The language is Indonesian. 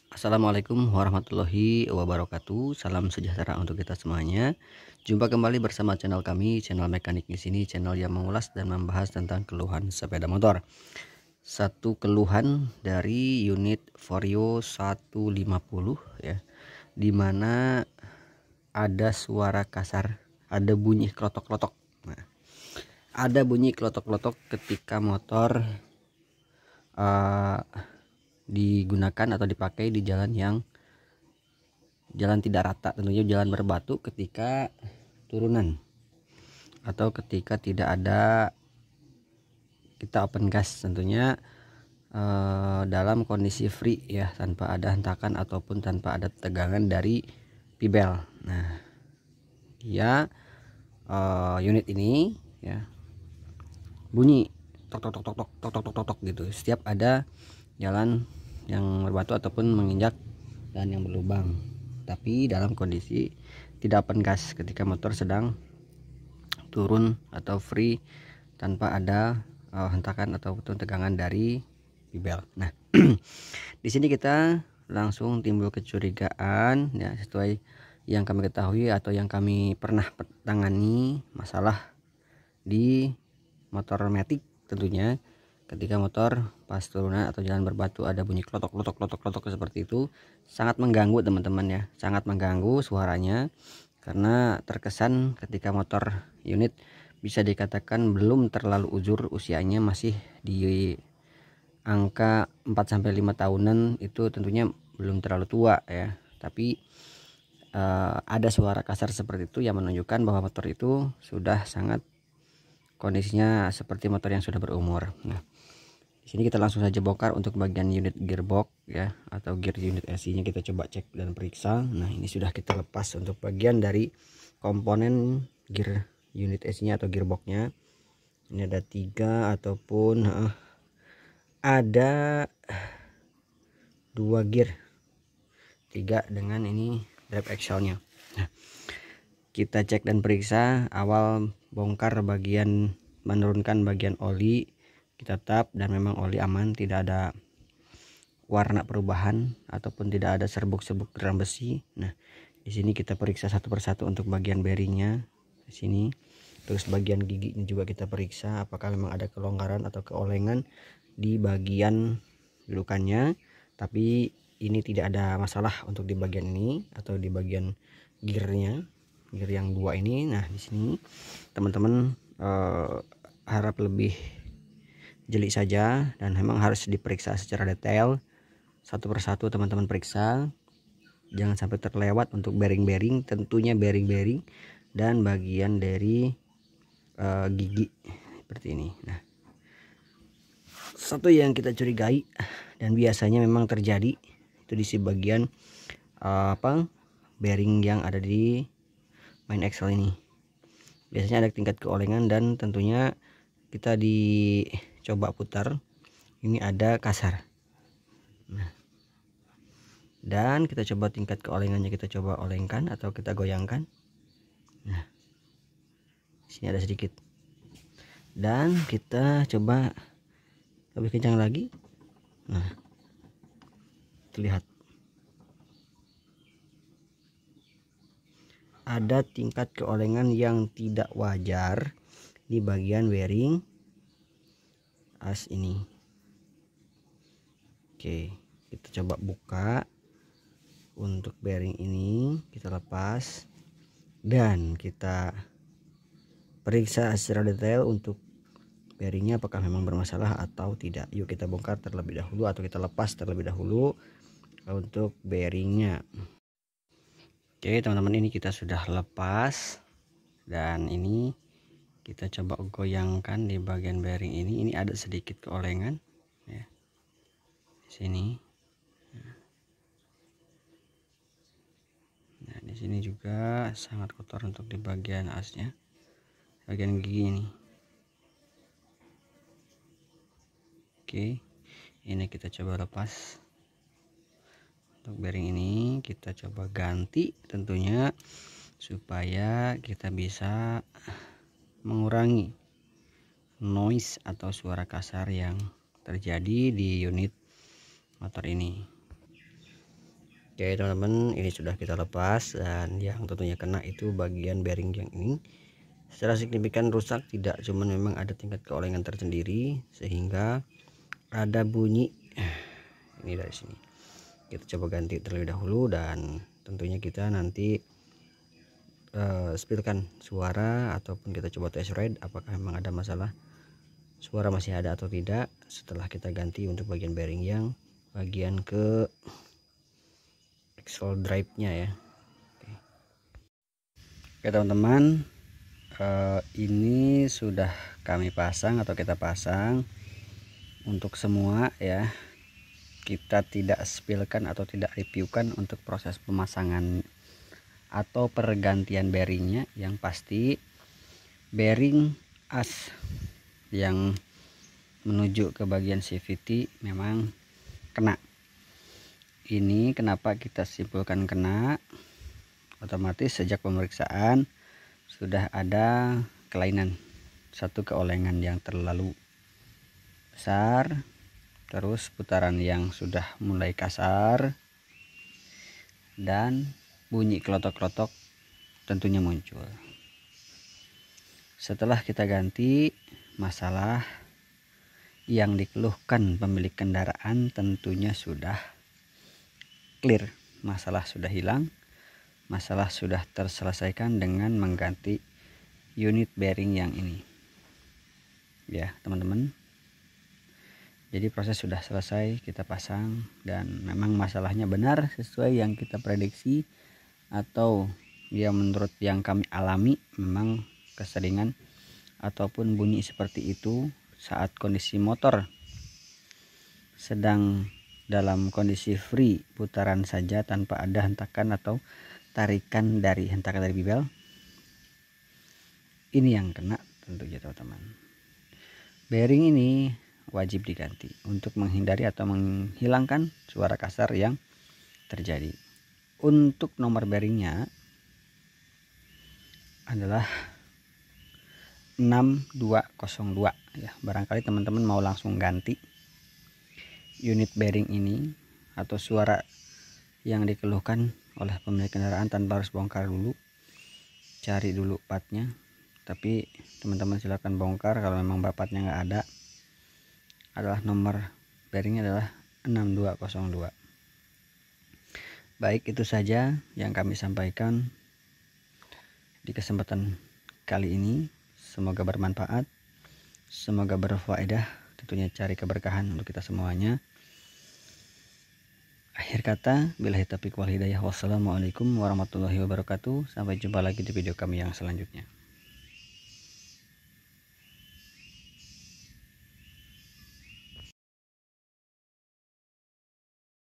Assalamualaikum warahmatullahi wabarakatuh. Salam sejahtera untuk kita semuanya. Jumpa kembali bersama channel kami, channel Mekanik di sini, channel yang mengulas dan membahas tentang keluhan sepeda motor. Satu keluhan dari unit Vario 150 ya, dimana ada suara kasar, ada bunyi klotok-klotok. Nah, ada bunyi klotok-klotok ketika motor digunakan atau dipakai di jalan tidak rata, tentunya jalan berbatu ketika turunan atau ketika tidak ada kita open gas, tentunya dalam kondisi free ya, tanpa ada hentakan ataupun tanpa ada tegangan dari pibel. Nah, dia unit ini ya bunyi tok tok tok tok tok tok tok tok tok gitu setiap ada jalan yang berbatu ataupun menginjak dan yang berlubang, tapi dalam kondisi tidak open gas ketika motor sedang turun atau free tanpa ada hentakan ataupun tegangan dari pibel. Nah, di sini kita langsung timbul kecurigaan ya, sesuai yang kami ketahui atau yang kami pernah tangani masalah di motor Matic. Tentunya ketika motor pas turunan atau jalan berbatu ada bunyi klotok klotok klotok klotok seperti itu, sangat mengganggu teman-teman ya, sangat mengganggu suaranya, karena terkesan ketika motor unit bisa dikatakan belum terlalu uzur usianya, masih di angka 4-5 tahunan, itu tentunya belum terlalu tua ya, tapi ada suara kasar seperti itu yang menunjukkan bahwa motor itu sudah sangat kondisinya seperti motor yang sudah berumur. Nah, di sini kita langsung saja bongkar untuk bagian unit gearbox ya, atau gear unit SI-nya kita coba cek dan periksa. Nah, ini sudah kita lepas untuk bagian dari komponen gear unit SI-nya atau gearboxnya. Ini ada 3 ataupun ada 2 gear, 3 dengan ini drive axle-nya. Nah, kita cek dan periksa awal bongkar bagian menurunkan bagian oli, kita tap dan memang oli aman, tidak ada warna perubahan ataupun tidak ada serbuk-serbuk drum besi. Nah, di sini kita periksa satu persatu untuk bagian bearingnya di sini. Terus bagian giginya juga kita periksa apakah memang ada kelonggaran atau keolengan di bagian dudukannya. Tapi ini tidak ada masalah untuk di bagian ini atau di bagian gearnya, gear yang 2 ini. Nah, di sini teman-teman harap lebih jeli saja dan memang harus diperiksa secara detail satu persatu, teman-teman periksa, jangan sampai terlewat untuk bearing-bearing, tentunya bearing-bearing dan bagian dari gigi seperti ini. Nah, satu yang kita curigai dan biasanya memang terjadi itu di bagian bearing yang ada di main axle ini. Biasanya ada tingkat keolengan dan tentunya kita dicoba putar, ini ada kasar. Nah, dan kita coba tingkat keolengannya, kita coba olengkan atau kita goyangkan. Nah, sini ada sedikit, dan kita coba lebih kencang lagi. Nah, terlihat ada tingkat keolengan yang tidak wajar di bagian bearing as ini. Oke, kita coba buka untuk bearing ini, kita lepas dan kita periksa secara detail untuk bearingnya apakah memang bermasalah atau tidak. Yuk kita bongkar terlebih dahulu atau kita lepas terlebih dahulu untuk bearingnya. Oke teman-teman, ini kita sudah lepas dan ini kita coba goyangkan di bagian bearing ini. Ini ada sedikit keolengan ya di sini. Nah, di sini juga sangat kotor untuk di bagian asnya, bagian gigi ini. Oke, ini kita coba lepas. Untuk bearing ini kita coba ganti tentunya supaya kita bisa mengurangi noise atau suara kasar yang terjadi di unit motor ini. Oke teman-teman, ini sudah kita lepas, dan yang tentunya kena itu bagian bearing yang ini secara signifikan rusak. Tidak cuman memang ada tingkat keolengan tersendiri sehingga ada bunyi. Ini dari sini kita coba ganti terlebih dahulu, dan tentunya kita nanti spillkan suara ataupun kita coba test ride apakah memang ada masalah, suara masih ada atau tidak setelah kita ganti untuk bagian bearing yang bagian ke axle drive nya ya. Oke teman-teman, ini sudah kami pasang atau kita pasang untuk semua ya. Kita tidak spillkan atau tidak reviewkan untuk proses pemasangan atau pergantian bearingnya. Yang pasti bearing as yang menuju ke bagian CVT memang kena. Ini kenapa kita simpulkan kena, otomatis sejak pemeriksaan sudah ada kelainan, satu keolengan yang terlalu besar, terus putaran yang sudah mulai kasar, dan bunyi kelotok-kelotok tentunya muncul. Setelah kita ganti, masalah yang dikeluhkan pemilik kendaraan tentunya sudah clear, masalah sudah hilang, masalah sudah terselesaikan dengan mengganti unit bearing yang ini ya teman-teman. Jadi proses sudah selesai, kita pasang, dan memang masalahnya benar sesuai yang kita prediksi atau ya menurut yang kami alami, memang keseringan ataupun bunyi seperti itu saat kondisi motor sedang dalam kondisi free putaran saja tanpa ada hentakan atau tarikan dari hentakan dari bibel. Ini yang kena tentunya teman-teman. Bearing ini wajib diganti untuk menghindari atau menghilangkan suara kasar yang terjadi. Untuk nomor bearingnya adalah 6202 ya. Barangkali teman-teman mau langsung ganti unit bearing ini atau suara yang dikeluhkan oleh pemilik kendaraan tanpa harus bongkar dulu, cari dulu partnya. Tapi teman-teman silahkan bongkar kalau memang bapatnya nggak ada. Adalah nomor bearingnya adalah 6202. Baik, itu saja yang kami sampaikan di kesempatan kali ini. Semoga bermanfaat, semoga berfaedah, tentunya cari keberkahan untuk kita semuanya. Akhir kata, billahi taufiq wal hidayah. Wassalamualaikum warahmatullahi wabarakatuh. Sampai jumpa lagi di video kami yang selanjutnya.